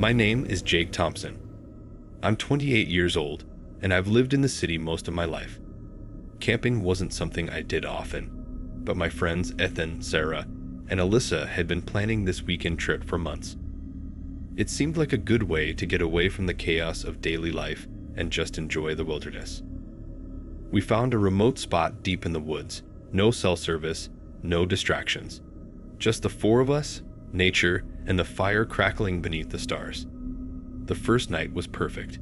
My name is Jake Thompson. I'm 28 years old, and I've lived in the city most of my life. Camping wasn't something I did often, but my friends Ethan, Sarah, and Alyssa had been planning this weekend trip for months. It seemed like a good way to get away from the chaos of daily life and just enjoy the wilderness. We found a remote spot deep in the woods, no cell service, no distractions. Just the four of us, nature, and the fire crackling beneath the stars. The first night was perfect.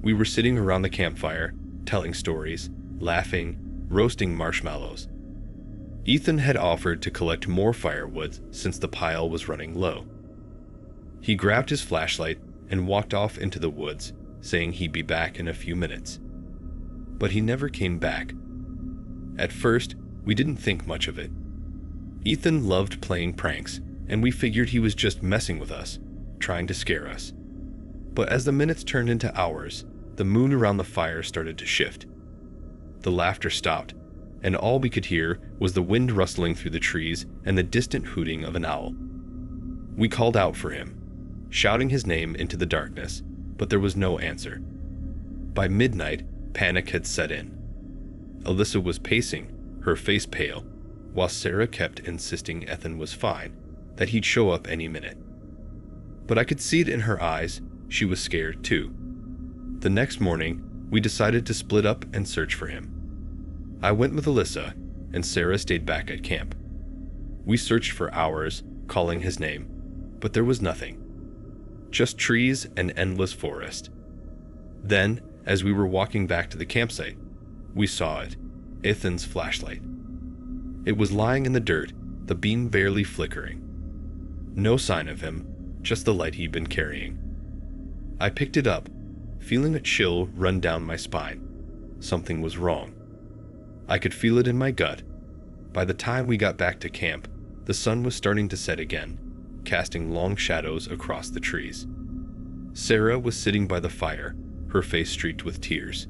We were sitting around the campfire, telling stories, laughing, roasting marshmallows. Ethan had offered to collect more firewood since the pile was running low. He grabbed his flashlight and walked off into the woods, saying he'd be back in a few minutes. But he never came back. At first, we didn't think much of it. Ethan loved playing pranks, and we figured he was just messing with us, trying to scare us. But as the minutes turned into hours, the moon around the fire started to shift. The laughter stopped, and all we could hear was the wind rustling through the trees and the distant hooting of an owl. We called out for him, shouting his name into the darkness, but there was no answer. By midnight, panic had set in. Alyssa was pacing, her face pale, while Sarah kept insisting Ethan was fine, that he'd show up any minute. But I could see it in her eyes, she was scared too. The next morning, we decided to split up and search for him. I went with Alyssa, and Sarah stayed back at camp. We searched for hours, calling his name, but there was nothing. Just trees and endless forest. Then, as we were walking back to the campsite, we saw it, Ethan's flashlight. It was lying in the dirt, the beam barely flickering. No sign of him, just the light he'd been carrying. I picked it up, feeling a chill run down my spine. Something was wrong. I could feel it in my gut. By the time we got back to camp, the sun was starting to set again, casting long shadows across the trees. Sarah was sitting by the fire, her face streaked with tears.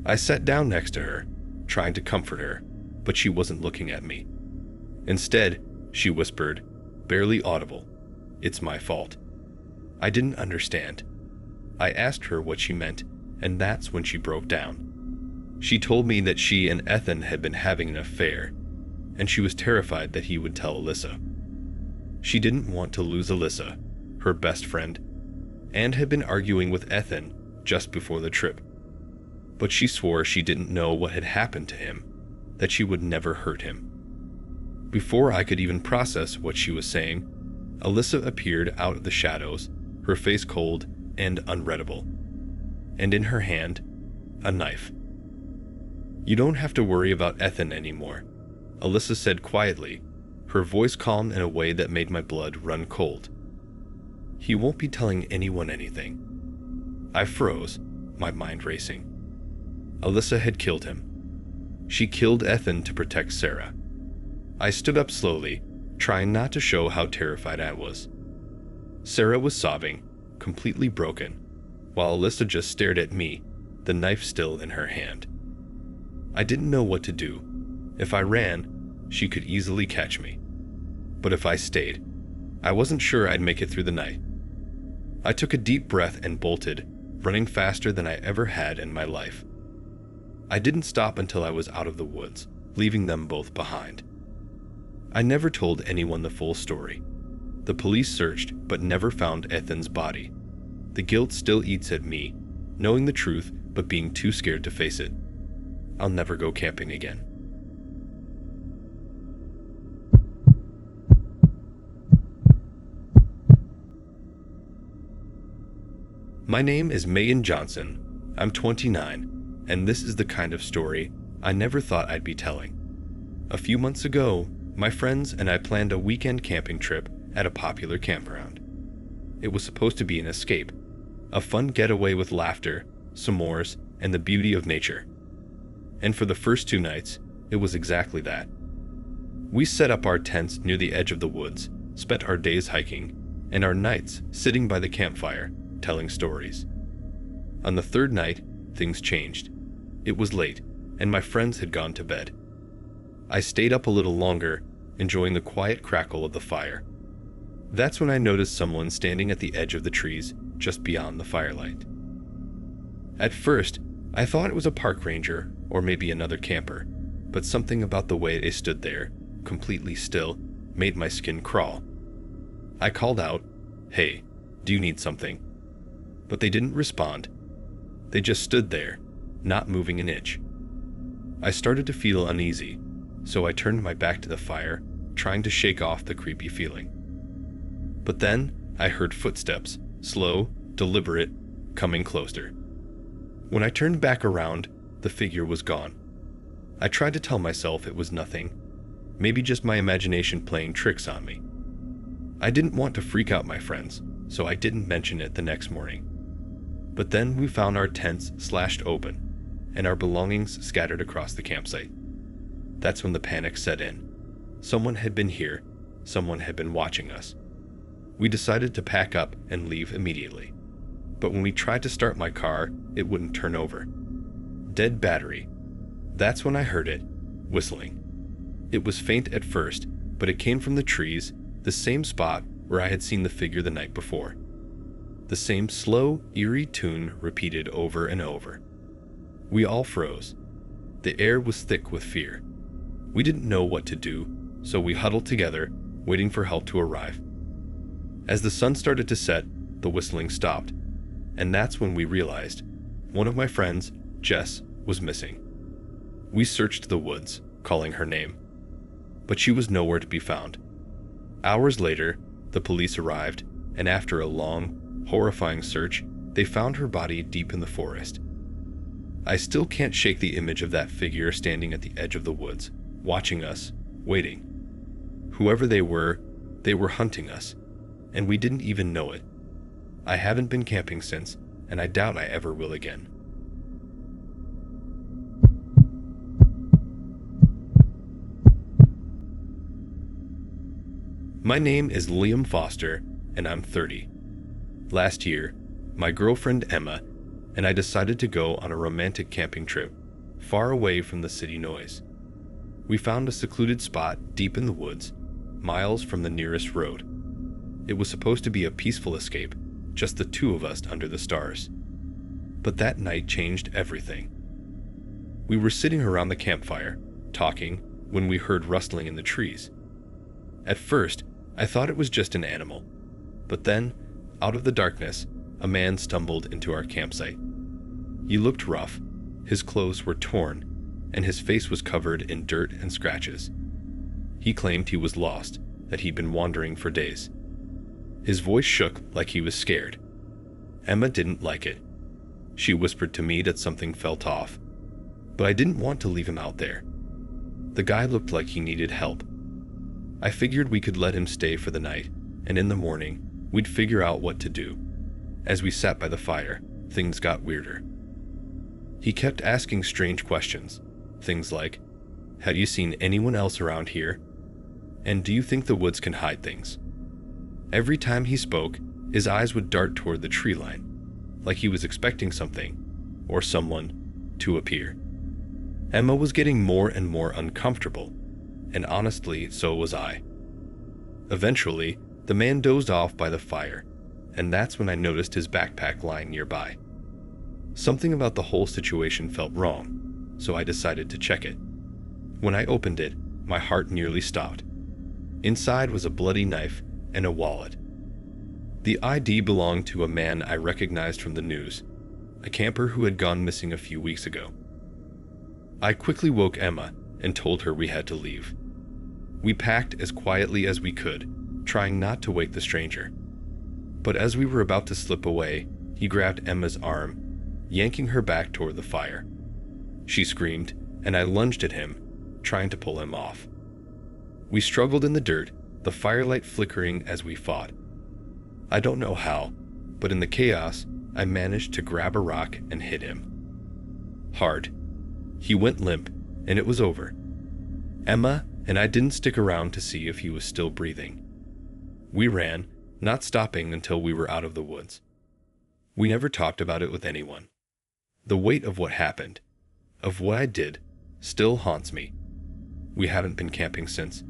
I sat down next to her, trying to comfort her, but she wasn't looking at me. Instead, she whispered, barely audible, "It's my fault." I didn't understand. I asked her what she meant, and that's when she broke down. She told me that she and Ethan had been having an affair, and she was terrified that he would tell Alyssa. She didn't want to lose Alyssa, her best friend, and had been arguing with Ethan just before the trip. But she swore she didn't know what had happened to him, that she would never hurt him. Before I could even process what she was saying, Alyssa appeared out of the shadows, her face cold and unreadable, and in her hand, a knife. "You don't have to worry about Ethan anymore," Alyssa said quietly, her voice calm in a way that made my blood run cold. "He won't be telling anyone anything." I froze, my mind racing. Alyssa had killed him. She killed Ethan to protect Sarah. I stood up slowly, trying not to show how terrified I was. Sarah was sobbing, completely broken, while Alyssa just stared at me, the knife still in her hand. I didn't know what to do. If I ran, she could easily catch me. But if I stayed, I wasn't sure I'd make it through the night. I took a deep breath and bolted, running faster than I ever had in my life. I didn't stop until I was out of the woods, leaving them both behind. I never told anyone the full story. The police searched but never found Ethan's body. The guilt still eats at me, knowing the truth but being too scared to face it. I'll never go camping again. My name is Mayan Johnson. I'm 29, and this is the kind of story I never thought I'd be telling. A few months ago, my friends and I planned a weekend camping trip at a popular campground. It was supposed to be an escape, a fun getaway with laughter, s'mores, and the beauty of nature. And for the first 2 nights, it was exactly that. We set up our tents near the edge of the woods, spent our days hiking, and our nights sitting by the campfire, telling stories. On the 3rd night, things changed. It was late, and my friends had gone to bed. I stayed up a little longer, enjoying the quiet crackle of the fire. That's when I noticed someone standing at the edge of the trees just beyond the firelight. At first, I thought it was a park ranger or maybe another camper, but something about the way they stood there, completely still, made my skin crawl. I called out, "Hey, do you need something?" But they didn't respond. They just stood there, not moving an inch. I started to feel uneasy, so I turned my back to the fire, trying to shake off the creepy feeling. But then I heard footsteps, slow, deliberate, coming closer. When I turned back around, the figure was gone. I tried to tell myself it was nothing, maybe just my imagination playing tricks on me. I didn't want to freak out my friends, so I didn't mention it the next morning. But then we found our tents slashed open, and our belongings scattered across the campsite. That's when the panic set in. Someone had been here, someone had been watching us. We decided to pack up and leave immediately. But when we tried to start my car, it wouldn't turn over. Dead battery. That's when I heard it, whistling. It was faint at first, but it came from the trees, the same spot where I had seen the figure the night before. The same slow, eerie tune repeated over and over. We all froze. The air was thick with fear. We didn't know what to do, so we huddled together, waiting for help to arrive. As the sun started to set, the whistling stopped, and that's when we realized one of my friends, Jess, was missing. We searched the woods, calling her name, but she was nowhere to be found. Hours later, the police arrived, and after a long, horrifying search, they found her body deep in the forest. I still can't shake the image of that figure standing at the edge of the woods, watching us, waiting. Whoever they were hunting us, and we didn't even know it. I haven't been camping since, and I doubt I ever will again. My name is Liam Foster, and I'm 30. Last year, my girlfriend Emma and I decided to go on a romantic camping trip, far away from the city noise. We found a secluded spot deep in the woods, miles from the nearest road. It was supposed to be a peaceful escape, just the two of us under the stars. But that night changed everything. We were sitting around the campfire, talking, when we heard rustling in the trees. At first, I thought it was just an animal. But then, out of the darkness, a man stumbled into our campsite. He looked rough, his clothes were torn, and his face was covered in dirt and scratches. He claimed he was lost, that he'd been wandering for days. His voice shook like he was scared. Emma didn't like it. She whispered to me that something felt off, but I didn't want to leave him out there. The guy looked like he needed help. I figured we could let him stay for the night, and in the morning, we'd figure out what to do. As we sat by the fire, things got weirder. He kept asking strange questions, things like, "Have you seen anyone else around here? And do you think the woods can hide things?" Every time he spoke, his eyes would dart toward the tree line, like he was expecting something, or someone, to appear. Emma was getting more and more uncomfortable, and honestly, so was I. Eventually, the man dozed off by the fire, and that's when I noticed his backpack lying nearby. Something about the whole situation felt wrong, so I decided to check it. When I opened it, my heart nearly stopped. Inside was a bloody knife and a wallet. The ID belonged to a man I recognized from the news, a camper who had gone missing a few weeks ago. I quickly woke Emma and told her we had to leave. We packed as quietly as we could, trying not to wake the stranger. But as we were about to slip away, he grabbed Emma's arm, yanking her back toward the fire. She screamed, and I lunged at him, trying to pull him off. We struggled in the dirt, the firelight flickering as we fought. I don't know how, but in the chaos, I managed to grab a rock and hit him. Hard. He went limp, and it was over. Emma and I didn't stick around to see if he was still breathing. We ran, not stopping until we were out of the woods. We never talked about it with anyone. The weight of what happened, of what I did, still haunts me. We haven't been camping since,